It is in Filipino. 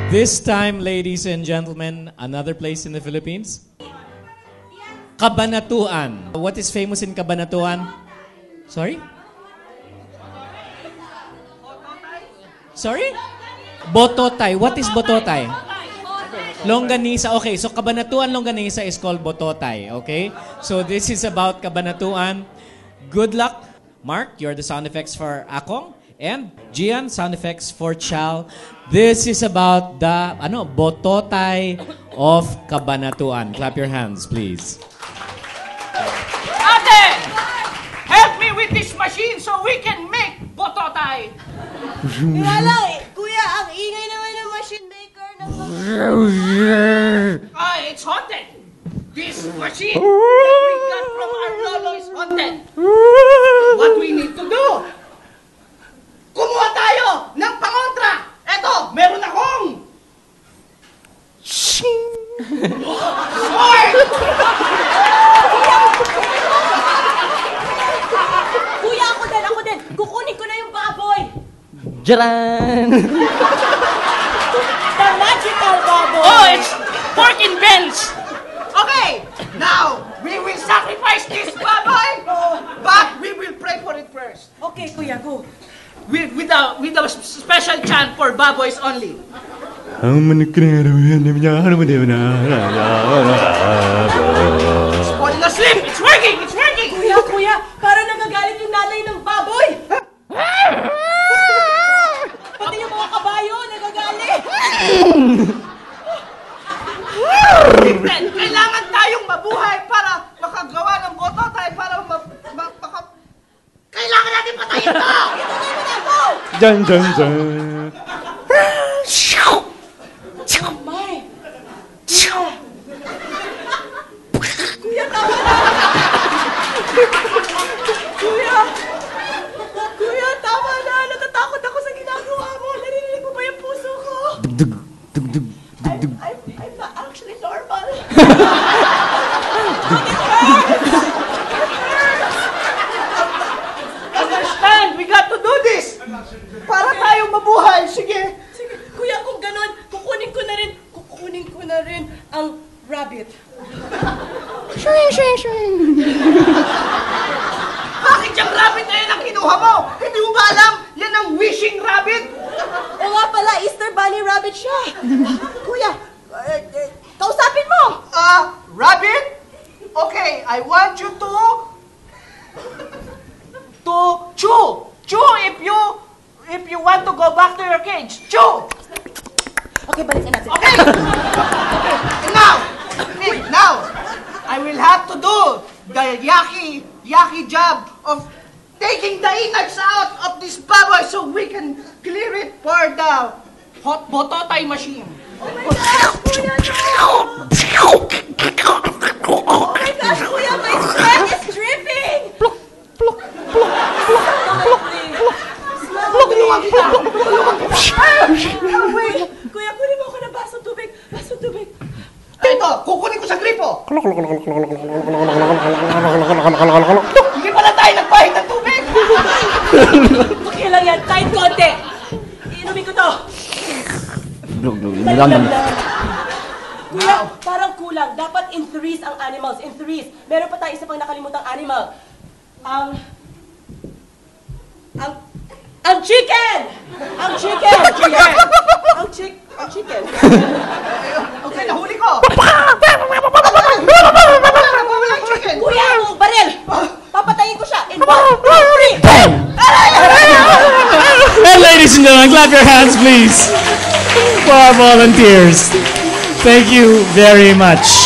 This time, ladies and gentlemen, another place in the Philippines. Cabanatuan. What is famous in Cabanatuan? Sorry? Sorry? Bototay. What is Bototay? Longganisa. Okay, so Cabanatuan Longganisa is called Bototay. Okay? So this is about Cabanatuan. Good luck. Mark, you're the sound effects for Akong. And Gian, sound effects for Chal. This is about the Bototay of Cabanatuan. Clap your hands, please. Ate! Help me with this machine so we can make Bototay! Kaya lang kuya, ang ingay naman ng machine maker ng It's haunted! This machine that we got from our lolo is haunted! What we need to do? Kumuha tayo ng pangontra! Eto, meron akong... Sword! Kuya, ako din. Kukunin ko na yung baboy. Jaran! The magical baboy. Oh, it's pork and beans! Okay, now, we will sacrifice this baboy, but we will pray for it first. Okay, kuya, go. With a special chant for baboys only. It's falling asleep! It's working! It's working! Kuya, parang nagagalit yung nanay ng baboy. Pati yung mga kabayo, nagagalit. Kailangan tayong mabuhay para makagawa ng Bototay para kailangan natin patayin to! Jan, jan, jan. My. Kuya, tama na. Kuya, tama na. Natatakot ako sa ginagawa mo. Narinig mo ba yung puso ko? Dug, dug, dug, dug, dug. I'm not actually normal. Understand? We got to do this! Para tayong mabuhay! Sige! Sige, kuya, kung ganon, kukunin ko na rin ang rabbit. Bakit yung rabbit na yan ang kinuha mo? Hindi mo ba alam? Yan ang wishing rabbit! O nga pala, Easter Bunny rabbit siya. Kuya, kausapin mo. Rabbit? Okay, I want you to chew. Chew if you want to go back to your cage. Chew! Okay, balikan natin. Okay! Okay. Now, I will have to do the yucky job of taking the innards out of this baboy so we can clear it for the hot Bototay machine. Oh my gosh, kuya, no! Oh my gosh, kuya, my sweat is dripping! Tulungan kita! Wait, kuya, kunin mo ako ng basong tubig. Basong tubig. Ito, kukunin ko sa gripo. Hindi pala tayo nagpahit ng tubig. Okay lang yan, kahit konti. Inumin ko to. Kuya, parang kulang. Dapat in threes ang animals. In threes. Meron pa tayo isa pang nakalimutang animal. Ang chicken! Ang chicken! Ang chicken. Okay, nahuli ko. Walang chicken. Kuya, ang baril! Papatayin ko siya in 1, 2, 3! And ladies and gentlemen, clap your hands, please, for our volunteers. Thank you very much.